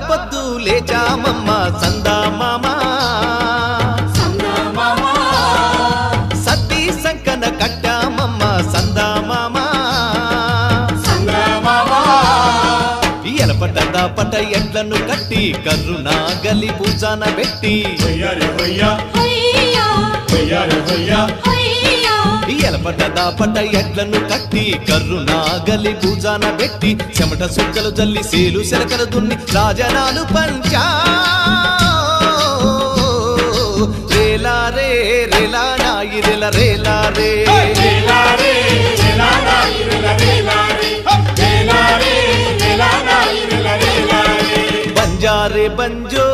పొద్దు లేచామమ్మ సందా మామ సత్తి సంకన కట్టామమ్మ సందా మామ ఎలపట దాపట ఎడ్లను కట్టి కర్రునా గలి పూజాన పెట్టి ఎలపట దాపట ఎడ్లను కట్టి కర్రునా గలి పూజాన పెట్టి చెమట సుక్కలు జల్లి సేలు సెలకలు దున్ని రాజనాలు పంచా రేలా రే రేలా నాయి రేల రేలా రే బంజారే బంజో